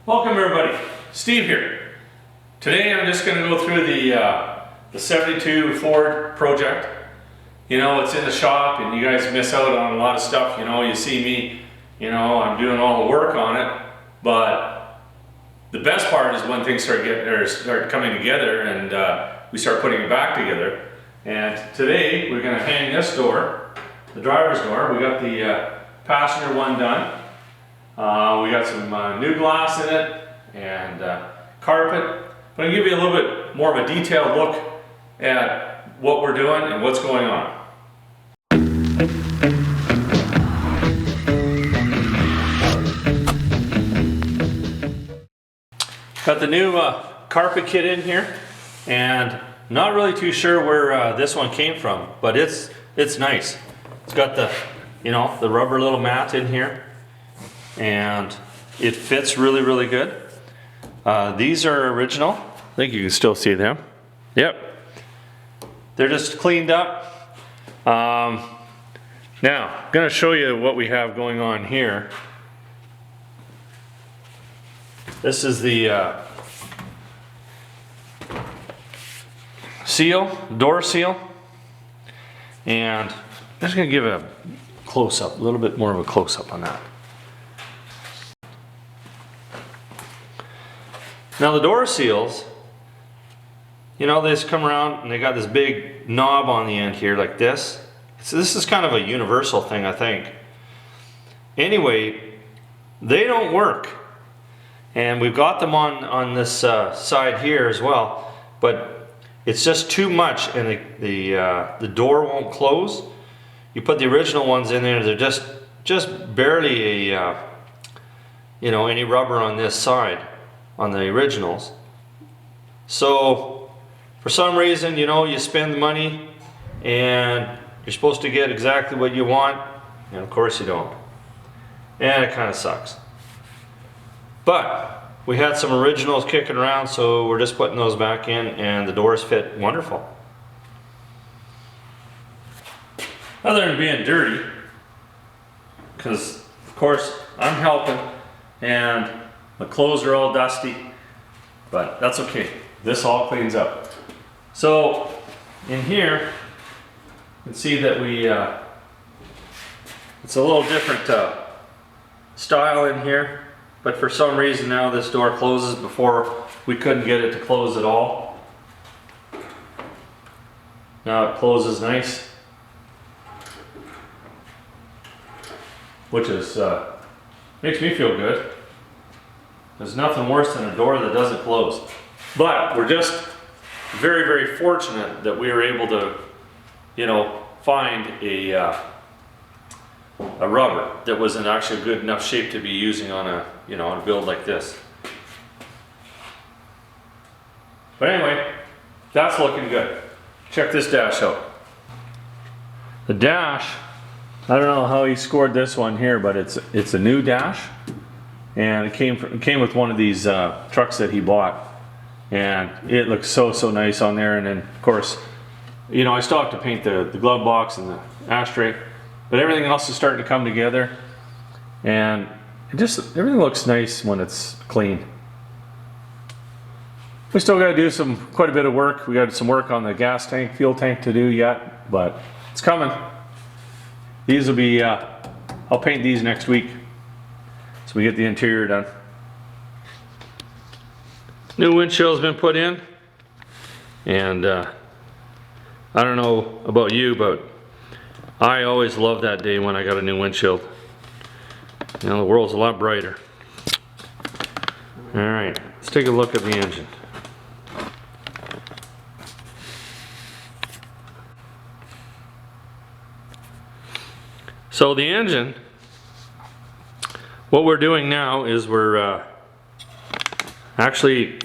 Welcome everybody, Steve here. Today I'm just going to go through the 72 Ford project. You know, it's in the shop and you guys miss out on a lot of stuff. You know, you see me, you know, I'm doing all the work on it, but the best part is when things start coming together and we start putting it back together. And today we're going to hang this door, the driver's door. We got the passenger one done. We got some new glass in it and carpet. But I'll give you a little bit more of a detailed look at what we're doing and what's going on. Got the new carpet kit in here, and not really too sure where this one came from, but it's nice. It's got the, you know, the rubber little mat in here. And it fits really good. These are original. I think you can still see them. Yep. They're just cleaned up. Now, I'm going to show you what we have going on here. This is the door seal. And I'm just going to give a close-up, a little bit more of a close-up on that. Now the door seals, you know, they just come around and they got this big knob on the end here like this. So this is kind of a universal thing, I think. Anyway, they don't work. And we've got them on this side here as well, but it's just too much and the door won't close. You put the original ones in there, they're just barely a, you know, any rubber on this side. On the originals. So for some reason, you know, you spend the money and you're supposed to get exactly what you want, and of course you don't. And it kind of sucks. But we had some originals kicking around, so we're just putting those back in, and the doors fit wonderful. Other than being dirty, because of course I'm helping and the clothes are all dusty, but that's okay. This all cleans up. So in here, you can see that it's a little different style in here, but for some reason now this door closes. Before we couldn't get it to close at all. Now it closes nice, which is makes me feel good. There's nothing worse than a door that doesn't close. But we're just very fortunate that we were able to, you know, find a rubber that was in actually a good enough shape to be using on a, you know, on a build like this. But anyway, that's looking good. Check this dash out. The dash, I don't know how he scored this one here, but it's a new dash. And it came with one of these trucks that he bought, and it looks so nice on there. And then of course, you know, I still have to paint the glove box and the ashtray, but everything else is starting to come together, and everything looks nice when it's clean. We still got to do quite a bit of work. We got some work on the gas tank, fuel tank to do yet, but it's coming. These will be I'll paint these next week. So we get the interior done. New windshield's been put in, and I don't know about you, but I always love that day when I got a new windshield. You know, the world's a lot brighter. All right, let's take a look at the engine. So the engine, what we're doing now is we're actually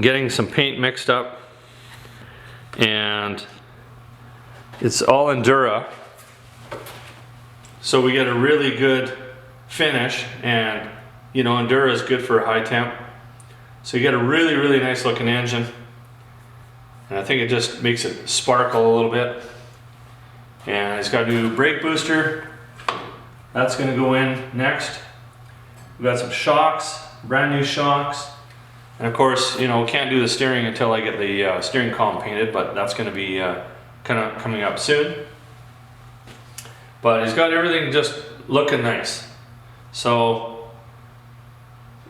getting some paint mixed up, and it's all Endura, so we get a really good finish. And you know, Endura is good for high temp, so you get a really nice looking engine, and I think it just makes it sparkle a little bit. And it's got a new brake booster. That's going to go in next. We've got some shocks brand new shocks. And of course, you know, can't do the steering until I get the steering column painted, but that's going to be kind of coming up soon. But he's got everything just looking nice. So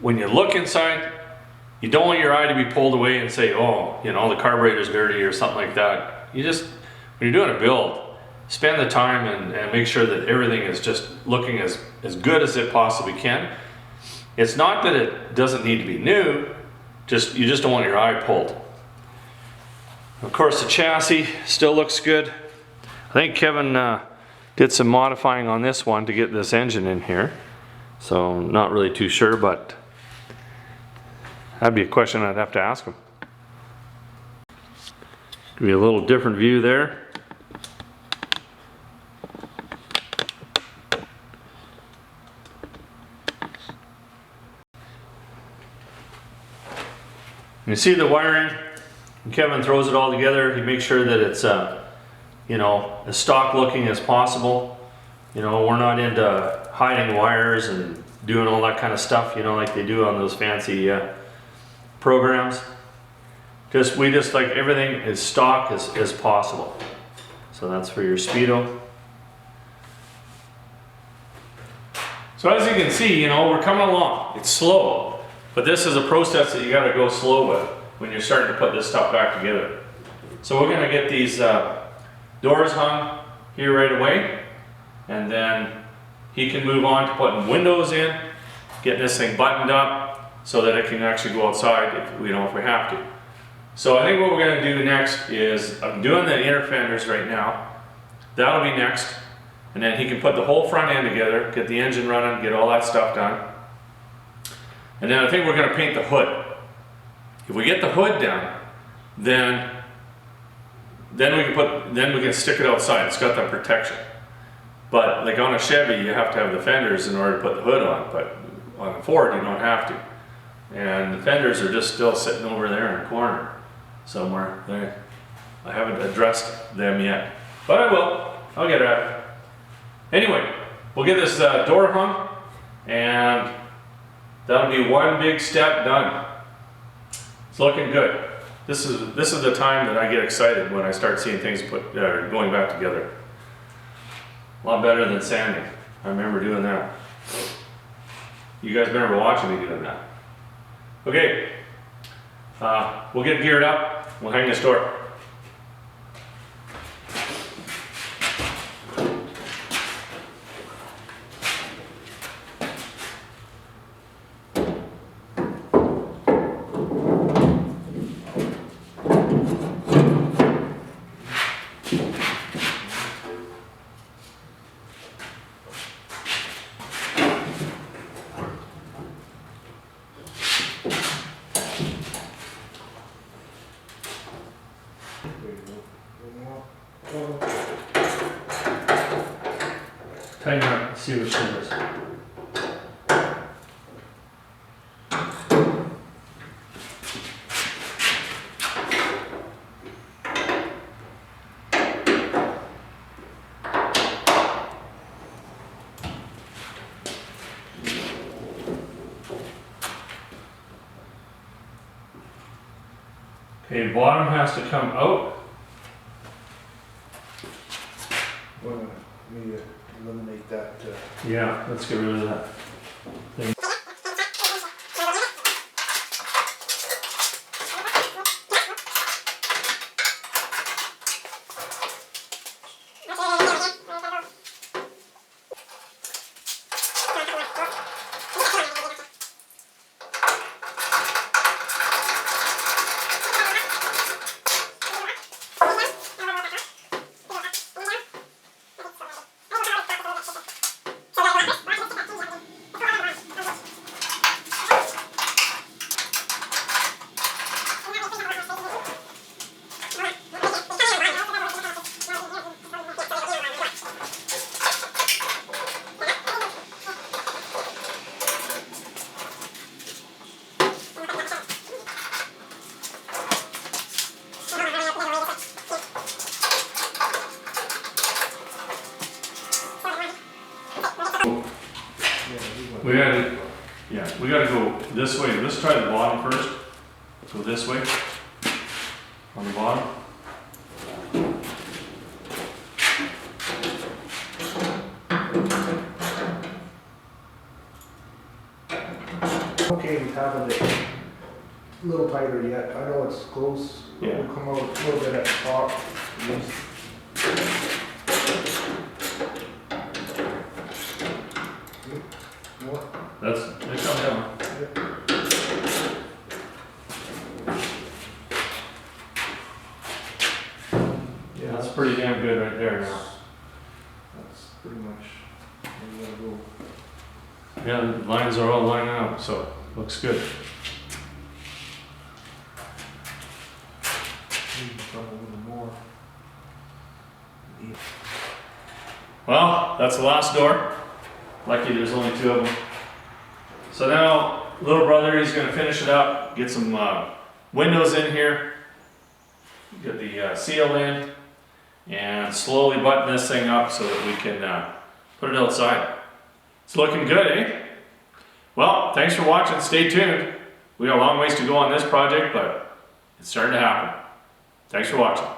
when you look inside, you don't want your eye to be pulled away and say, oh, you know, the carburetor's dirty or something like that. You just, when you're doing a build, spend the time and make sure that everything is just looking as good as it possibly can. It's not that it doesn't need to be new, you just don't want your eye pulled. Of course, the chassis still looks good. I think Kevin did some modifying on this one to get this engine in here. So I'm not really too sure, but that'd be a question I'd have to ask him. Give you a little different view there. You see the wiring, Kevin throws it all together. He makes sure that it's you know, as stock looking as possible. You know, we're not into hiding wires and doing all that kind of stuff, you know, like they do on those fancy programs. We just like everything as stock as possible. So that's for your speedo. So as you can see, you know, we're coming along. It's slow. But this is a process that you got to go slow with when you're starting to put this stuff back together. So we're going to get these doors hung here right away, and then he can move on to putting windows in, getting this thing buttoned up so that it can actually go outside if we have to. So I think what we're going to do next is, I'm doing the inner fenders right now. That'll be next, and then he can put the whole front end together, get the engine running, get all that stuff done. And then I think we're going to paint the hood. If we get the hood down, then we can stick it outside. It's got that protection. But like on a Chevy, you have to have the fenders in order to put the hood on. But on a Ford, you don't have to. And the fenders are just still sitting over there in a corner somewhere. I haven't addressed them yet, but I will. I'll get at it. Anyway, we'll get this door hung, and that'll be one big step done. It's looking good. This is the time that I get excited when I start seeing things going back together. A lot better than sanding. I remember doing that. You guys remember watching me doing that. Okay, we'll get geared up. We'll hang this door. Tighten her up, see what she does. Okay, bottom has to come out. Well, we eliminate that. Yeah, let's get rid of that thing. We had it, yeah. we gotta go this way. Let's try the bottom first. Go this way. On the bottom. Okay, we have it a little tighter yet. I know it's close. Yeah. We'll come out a little bit at the top. More. They come down. Yeah, That's pretty damn good right there now. That's pretty much where we gotta go. Yeah, the lines are all lining up, so looks good. Maybe come a little more. Well, that's the last door. Lucky there's only 2 of them. So now, little brother, he's gonna finish it up, get some windows in here, get the seal in, and slowly button this thing up so that we can put it outside. It's looking good, eh? Well, thanks for watching. Stay tuned. We got a long ways to go on this project, but it's starting to happen. Thanks for watching.